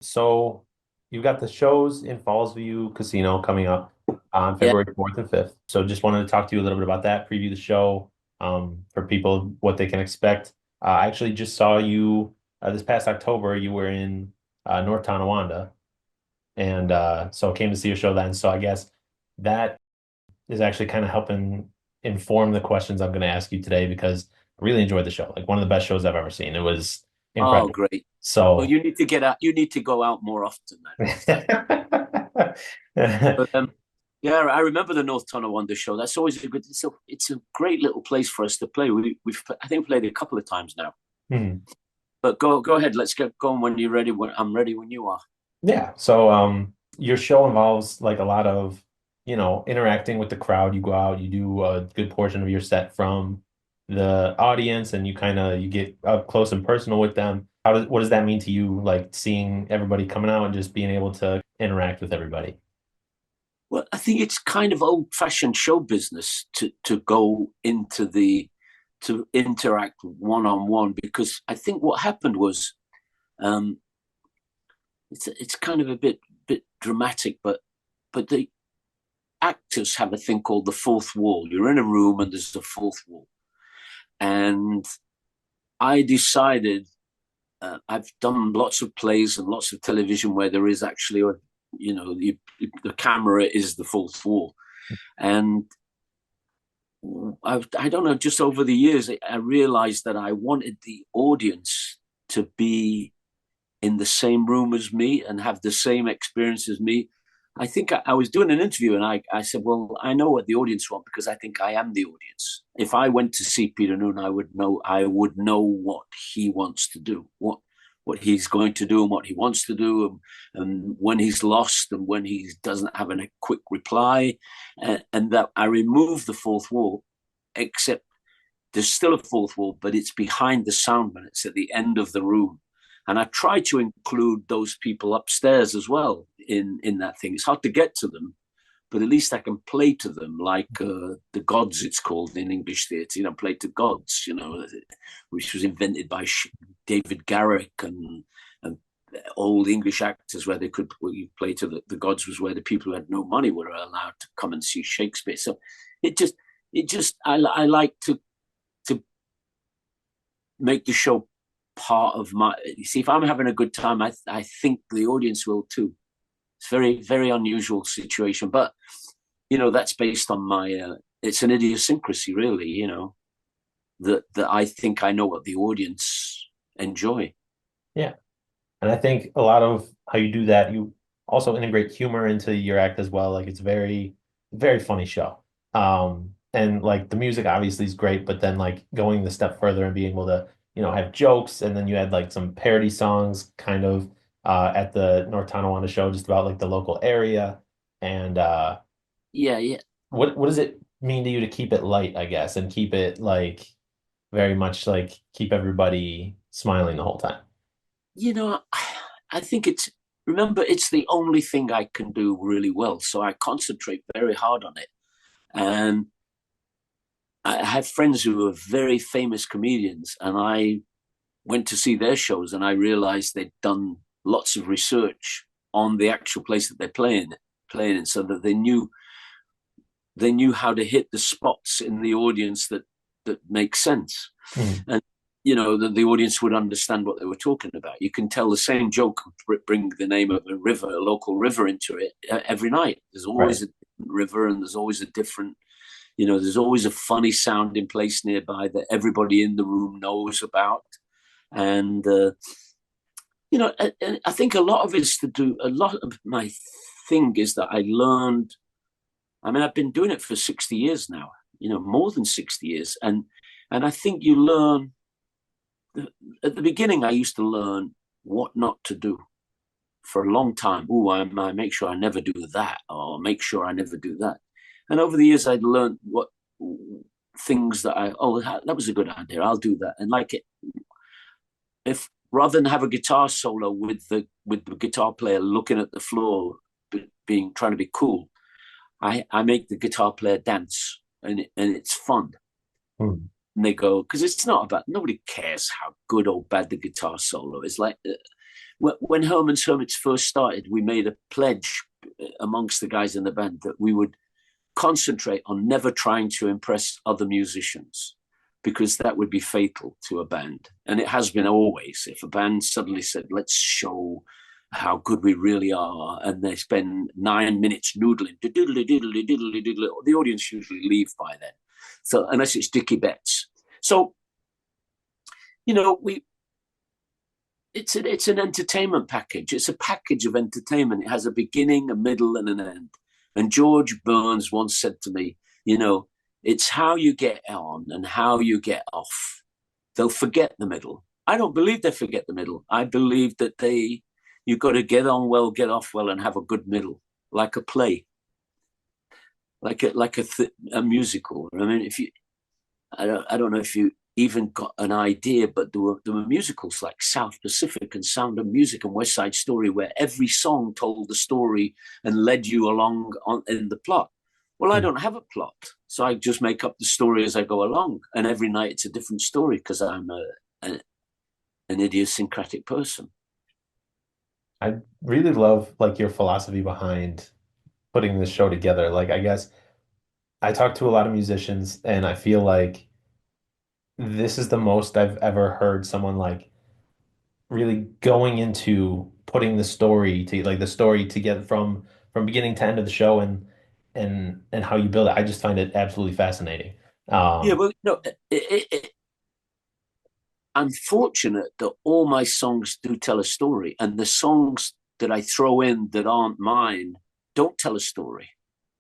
So you've got the shows in Fallsview Casino coming up on Yeah. February 4th and 5th. So just wanted to talk to you a little bit about that, preview the show, for people, what they can expect. I actually just saw you this past October. You were in North Tonawanda, and so came to see your show then. So I guess that is actually kind of helping inform the questions I'm going to ask you today because I really enjoyed the show. Like one of the best shows I've ever seen. It was Oh, incredible. great. Well, So you need to get out. You need to go out more often, then. But yeah, I remember the North Tonawanda show. That's always a good. It's a great little place for us to play. We've I think played it a couple of times now. Hmm. But go ahead. Let's get going when you're ready. I'm ready when you are. Yeah. So your show involves like a lot of, interacting with the crowd. You go out, you do a good portion of your set from the audience and you get up close and personal with them. What does that mean to you, like seeing everybody coming out and just being able to interact with everybody? Well, I think it's kind of old-fashioned show business to go into the to interact one on one because I think what happened was um, it's kind of a bit dramatic, but the actors have a thing called the fourth wall. You're in a room and there's a fourth wall, and I decided I've done lots of plays and lots of television where there is actually a the camera is the fourth wall, and I don't know, just over the years I realized that I wanted the audience to be in the same room as me and have the same experience as me. I think I was doing an interview and I said, well, I know what the audience want because I think I am the audience. If I went to see Peter Noone, I would know what he wants to do, what he's going to do and what he wants to do, and when he's lost and when he doesn't have a quick reply, and that I remove the fourth wall, except there's still a fourth wall, but it's behind the soundman. It's at the end of the room. And I try to include those people upstairs as well in that thing. It's hard to get to them, but at least I can play to them like the gods, it's called in English theatre, play to gods, which was invented by David Garrick and old English actors where they could play to the gods was where the people who had no money were allowed to come and see Shakespeare. So it just, I like to make the show part of my. You see, if I'm having a good time, I think the audience will too. It's very very unusual situation, but that's based on my. It's an idiosyncrasy, really. That I think I know what the audience enjoy. Yeah. And I think a lot of how you do that, you also integrate humor into your act as well. Like it's very funny show. And like the music obviously is great, but then like going the step further and being able to, have jokes, and then you had like some parody songs kind of at the North Tonawanda show just about like the local area. And Yeah, yeah. what does it mean to you to keep it light, I guess, and keep it like very much like keep everybody smiling the whole time? You know, I think remember, it's the only thing I can do really well. So I concentrate very hard on it. And I have friends who are very famous comedians, and I went to see their shows and I realized they'd done lots of research on the actual place that they're playing in, so that they knew how to hit the spots in the audience that make sense. Hmm. And the audience would understand what they were talking about. You can tell the same joke, bring the name of a local river into it every night. There's Right. always a different river, and there's always a different, there's always a funny sounding place nearby that everybody in the room knows about. And I think a lot of it's to do. A lot of my thing is that I learned. I mean, I've been doing it for 60 years now. More than 60 years, and I think you learn. At the beginning, I used to learn what not to do for a long time. Oh, I make sure I never do that, or make sure I never do that. And over the years, I'd learned what things that that was a good idea. I'll do that. And like it, if rather than have a guitar solo with the guitar player looking at the floor, being trying to be cool, I make the guitar player dance, and it's fun. Hmm. And they go, because it's not about, nobody cares how good or bad the guitar solo is. Like, when Herman's Hermits first started, we made a pledge amongst the guys in the band that we would concentrate on never trying to impress other musicians, because that would be fatal to a band. And it has been always. If a band suddenly said, let's show how good we really are, and they spend 9 minutes noodling, the audience usually leave by then. So unless it's Dickie Betts. So, we it's an entertainment package. It's a package of entertainment. It has a beginning, a middle, and an end. And George Burns once said to me, it's how you get on and how you get off. They'll forget the middle. I don't believe they forget the middle. I believe that you've got to get on well, get off well, and have a good middle, like a play, like a musical. I mean, I don't know if you even got an idea, but there were musicals like South Pacific and Sound of Music and West Side Story, where every song told the story and led you along in the plot. Well, I don't have a plot, so I just make up the story as I go along, and every night it's a different story because I'm an idiosyncratic person. I really love like your philosophy behind putting this show together. Like, I guess I talk to a lot of musicians, and I feel like this is the most I've ever heard someone like really going into putting the story together from beginning to end of the show, and how you build it. I just find it absolutely fascinating. Yeah, Um, well, no, I'm fortunate that all my songs do tell a story, and the songs that I throw in that aren't mine don't tell a story.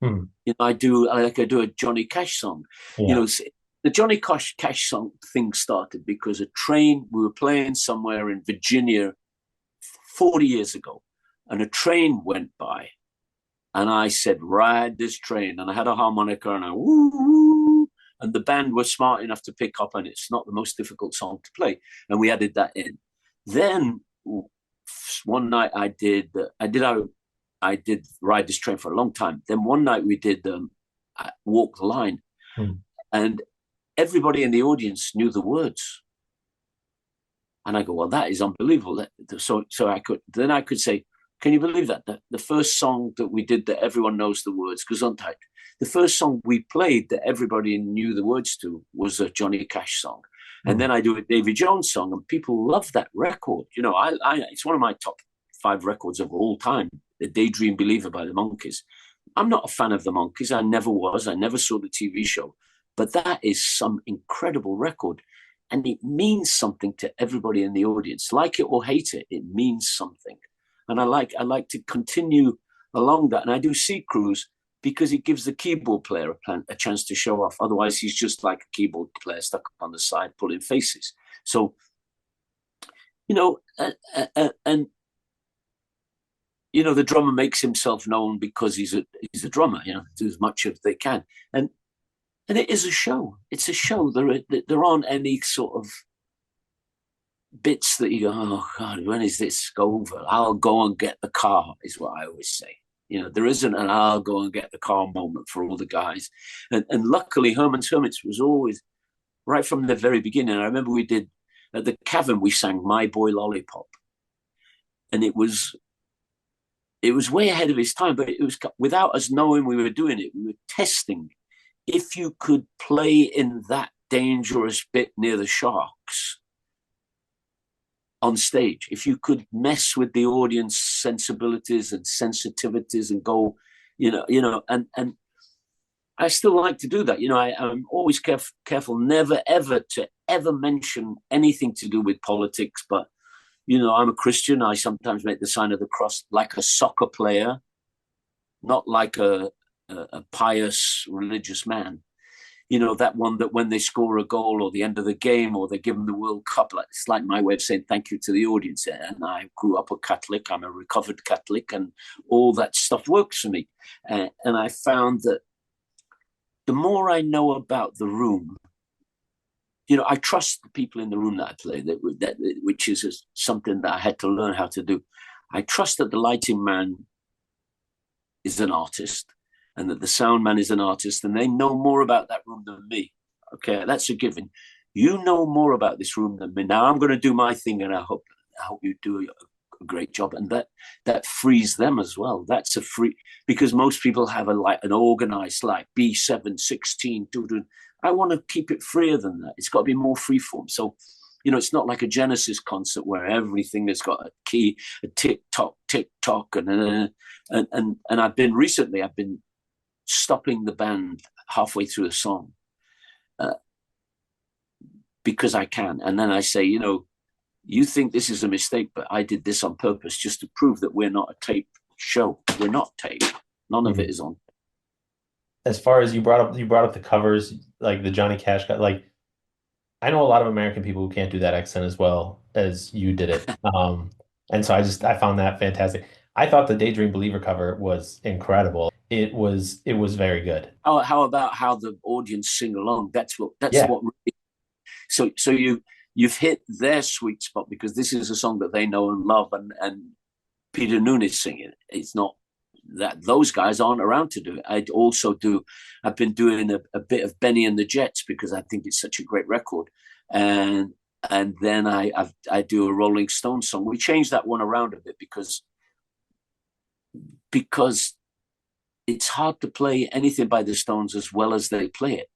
hmm, I do a Johnny Cash song. You yeah. know, the Johnny Cash song thing started because we were playing somewhere in Virginia 40 years ago, and a train went by, and I said, "Ride this train," and I had a harmonica, and I woo woo, and the band was smart enough to pick up, and it's not the most difficult song to play, and we added that in. Then one night I did Ride This Train for a long time. Then one night we did Walk the Line, Hmm. and everybody in the audience knew the words. And I go, well, that is unbelievable. So I could say, can you believe that? The first song that we did that everyone knows the words, Gesundheit. The first song we played that everybody knew the words to was a Johnny Cash song. And Hmm. then I do a Davy Jones song, and people love that record. It's one of my top 5 records of all time, The Daydream Believer by the Monkees. I'm not a fan of the Monkees. I never was. I never saw the TV show. But that is some incredible record. And it means something to everybody in the audience. Like it or hate it, it means something. And I like to continue along that. And I do Sea Cruise because it gives the keyboard player a chance to show off. Otherwise, he's just like a keyboard player stuck on the side pulling faces. So, and the drummer makes himself known because he's a drummer. Do as much as they can, and it is a show. It's a show. There aren't any sort of bits that you go, oh God, when is this over? I'll go and get the car, is what I always say. There isn't an I'll go and get the car moment for all the guys. And luckily, Herman's Hermits was always, right from the very beginning. I remember we did, at the Cavern, we sang My Boy Lollipop. And it was way ahead of its time, but it was without us knowing we were doing it. We were testing if you could play in that dangerous bit near the sharks on stage, if you could mess with the audience sensibilities and sensitivities and go, and I still like to do that. I'm always careful never ever to ever mention anything to do with politics, but I'm a Christian. I sometimes make the sign of the cross like a soccer player, not like a pious religious man. That one that when they score a goal or the end of the game or they give them the World Cup, it's like my way of saying thank you to the audience. And I grew up a Catholic. I'm a recovered Catholic, and all that stuff works for me. And I found that the more I know about the room, I trust the people in the room that I play, which is something that I had to learn how to do. I trust that the lighting man is an artist and that the sound man is an artist, and they know more about that room than me. Okay, that's a given. You know more about this room than me. Now I'm going to do my thing, and I hope you do a great job, and that frees them as well. That's a free, because most people have an organized like B716. I want to keep it freer than that. It's got to be more freeform. So, it's not like a Genesis concert where everything has got a key, a tick tock, and I've been stopping the band halfway through a song because I can, and then I say, you think this is a mistake, but I did this on purpose just to prove that we're not a tape show. We're not tape. None of it is on. As far as you brought up the covers, like the Johnny Cash guy, like I know a lot of American people who can't do that accent as well as you did it. And so I found that fantastic. I thought the Daydream Believer cover was incredible. It was very good. How about how the audience sing along? That's Yeah. what. So you've hit their sweet spot, because this is a song that they know and love, and Peter Noone is singing. It's not that those guys aren't around to do it. I've been doing a bit of Benny and the Jets because I think it's such a great record, and then I do a Rolling Stones song. We changed that one around a bit because it's hard to play anything by the Stones as well as they play it,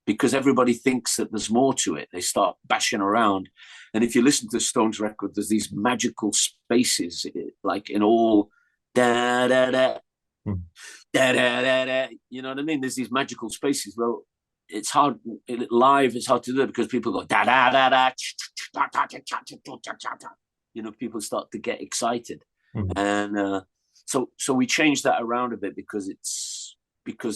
because everybody thinks that there's more to it. They start bashing around. And if you listen to the Stones record, there's these magical spaces, like in all da da da Mm. da da da da. You know what I mean? There's these magical spaces. Well, it's hard live. It's hard to do it because people go da da da da. People start to get excited, Mm. and so we changed that around a bit because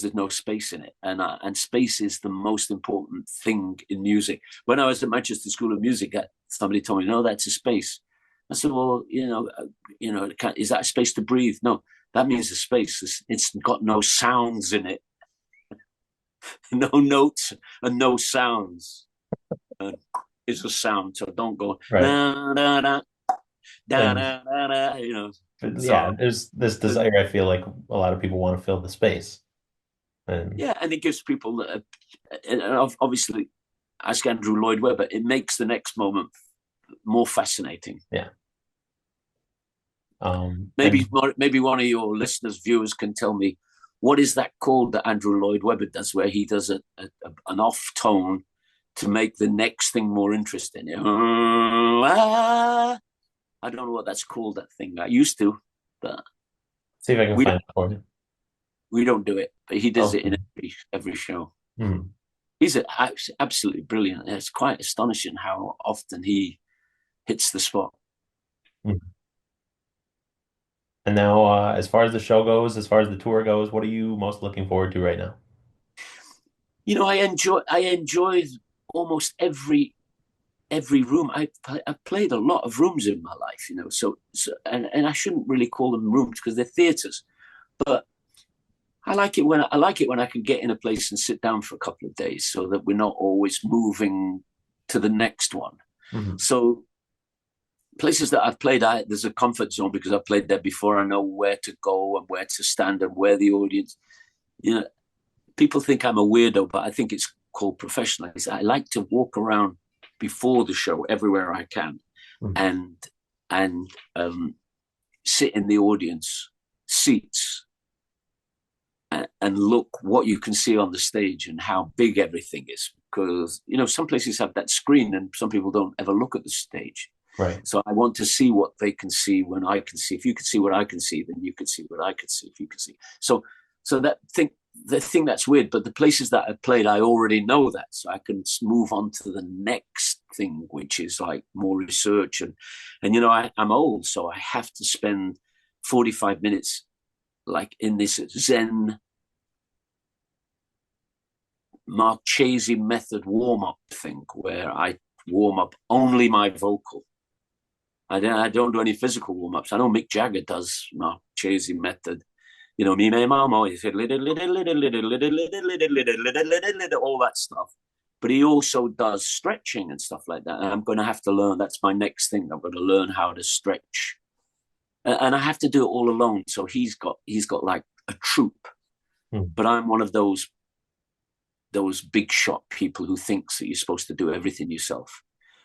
there's no space in it, and space is the most important thing in music. When I was at Manchester School of Music, somebody told me, "No, that's a space." I said, "Well, is that a space to breathe?" No, that means a space. It's got no sounds in it, no notes and no sounds. It's a sound, so don't go Right. da da da da And da da da. but So yeah, there's this desire, I feel like a lot of people want to fill the space. And yeah, and it gives people and obviously, ask Andrew Lloyd Webber. It makes the next moment more fascinating. yeah. Maybe And maybe one of your listeners, viewers, can tell me what is that called that Andrew Lloyd Webber does, where he does an off tone to make the next thing more interesting. I don't know what that's called. That thing I used to, but see if I can we find don't, it for you. we don't do it. But he does it in Okay. every show. Hmm. He's absolutely brilliant. It's quite astonishing how often he hits the spot. Hmm. And now, as far as the show goes, as far as the tour goes, what are you most looking forward to right now? I enjoy almost every room. I've played a lot of rooms in my life, and I shouldn't really call them rooms because they're theaters. But I like it when I can get in a place and sit down for a couple of days, so that we're not always moving to the next one. Hmm. So places that I've played, there's a comfort zone because I've played there before. I know where to go and where to stand and where the audience. You know, People think I'm a weirdo, but I think it's called professionalism. I like to walk around before the show everywhere I can, Hmm. and and sit in the audience seats and look what you can see on the stage and how big everything is. Because some places have that screen and some people don't ever look at the stage. Right. So I want to see what they can see when I can see. If you can see what I can see, then you can see what I can see. If you can see, so the thing that's weird, but the places that I've played, I already know that, so I can move on to the next thing, which is like more research I'm old, so I have to spend 45 minutes like in this Zen Marchese method warm up thing where I warm up only my vocal. I don't do any physical warm ups. I know Mick Jagger does Marchese method. Me, my mom always said all that stuff. But he also does stretching and stuff like that. And I'm going to have to learn. That's my next thing. I'm going to learn how to stretch, and I have to do it all alone. So he's got like a troupe, Hmm. but I'm one of those big shot people who thinks that you're supposed to do everything yourself.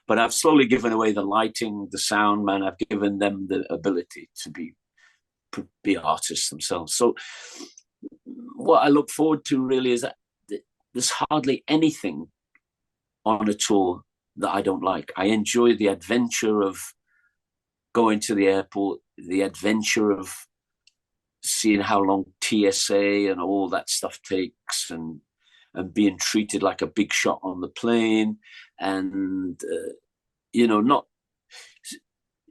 But I've slowly given away the lighting, the sound man. I've given them the ability to be artists themselves. So what I look forward to really is that there's hardly anything on a tour that I don't like. I enjoy the adventure of going to the airport, the adventure of seeing how long TSA and all that stuff takes, and being treated like a big shot on the plane, and not.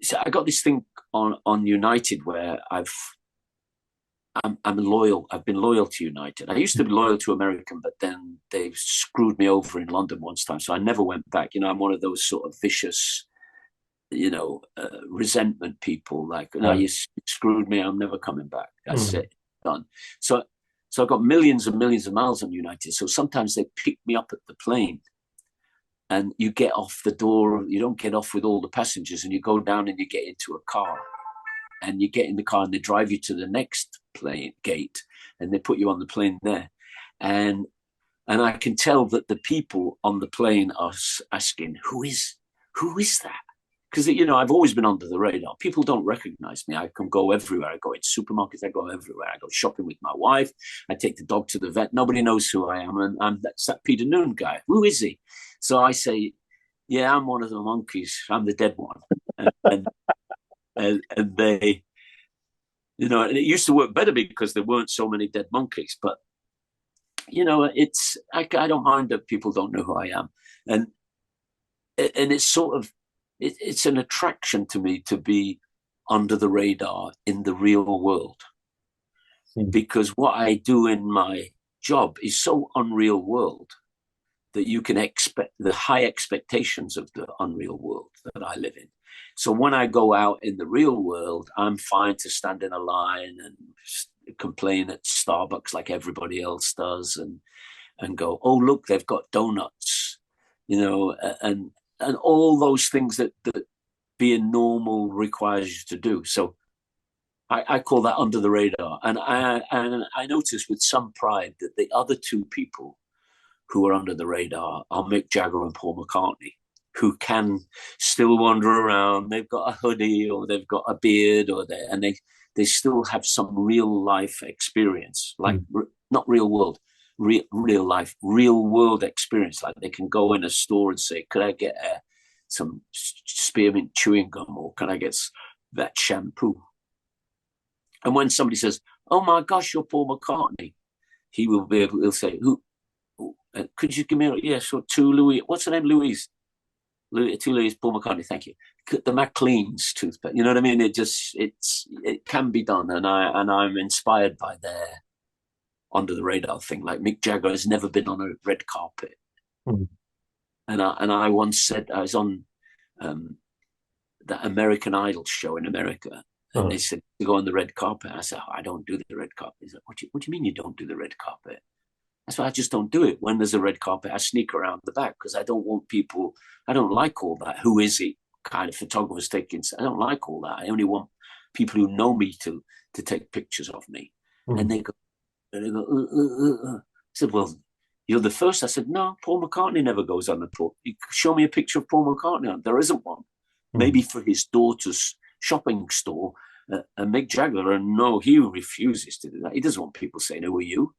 So I got this thing on United where I'm loyal. I've been loyal to United. I used to be loyal to American, but then they screwed me over in London once time, so I never went back. I'm one of those sort of vicious, resentment people. Like, no, Yeah. you screwed me. I'm never coming back. That's Mm. it, done. So, so I've got millions and millions of miles on United. So sometimes they pick me up at the plane, and you get off the door. You don't get off with all the passengers, and you go down and you get into a car, and you get in the car and they drive you to the next plane gate, and they put you on the plane there, and I can tell that the people on the plane are asking, who is that? Because I've always been under the radar. People don't recognize me. I can go everywhere. I go in supermarkets. I go everywhere. I go shopping with my wife. I take the dog to the vet. Nobody knows who I am, and that's that Peter Noone guy. Who is he? So I say, yeah, I'm one of the monkeys. I'm the dead one, and they, and it used to work better because there weren't so many dead monkeys. But I don't mind that people don't know who I am, and it's sort of it's an attraction to me to be under the radar in the real world, Mm. because what I do in my job is so unreal world that you can expect the high expectations of the unreal world that I live in. So when I go out in the real world, I'm fine to stand in a line and complain at Starbucks like everybody else does, and go, oh look, they've got donuts, and all those things that being normal requires you to do. So I call that under the radar, and I notice with some pride that the other two people who are under the radar are Mick Jagger and Paul McCartney, who can still wander around. They've got a hoodie or they've got a beard, and they still have some real life experience, like Mm. not real world, real life, real world experience. Like they can go in a store and say, "Could I get some spearmint chewing gum, or can I get that shampoo?" And when somebody says, "Oh my gosh, you're Paul McCartney," he will be able. He'll say, "Who? Could you give me yeah, sure, two Louis? What's the name, Louise? Two Louis, Paul McCartney. Thank you. The McLean's toothpaste. You know what I mean? It can be done, and I'm inspired by their under the radar thing. Like Mick Jagger has never been on a red carpet, Mm. and I once said I was on that American Idol show in America, and Uh, they said to go on the red carpet. I said, oh, I don't do the red carpet. He said, what do you mean you don't do the red carpet? That's why I just don't do it. When there's a red carpet, I sneak around the back because I don't want people. I don't like all that. Who is he? Kind of photographers taking. I don't like all that. I only want people who know me to take pictures of me. mm. And they go. I said, well, you're the first. I said, no, Paul McCartney never goes on the tour. You show me a picture of Paul McCartney. There isn't one. Mm. Maybe for his daughter's shopping store, and Mick Jagger, and no, he refuses to do that. He doesn't want people saying, who are you?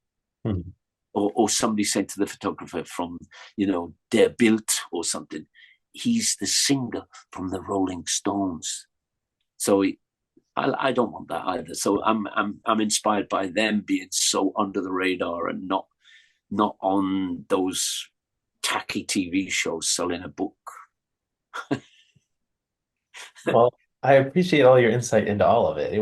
Mm. Or somebody said to the photographer from, Der Bild or something, he's the singer from the Rolling Stones. So I don't want that either. So I'm inspired by them being so under the radar and not on those tacky TV shows selling a book. Well, I appreciate all your insight into all of it.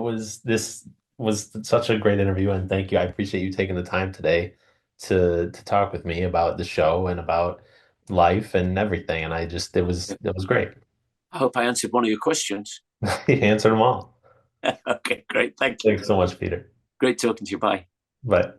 This was such a great interview, and thank you. I appreciate you taking the time today to talk with me about the show and about life and everything. And it was great. I hope I answered one of your questions. You answered them all. Okay, great. Thank you. Thanks so much, Peter. Great talking to you. Bye. Bye.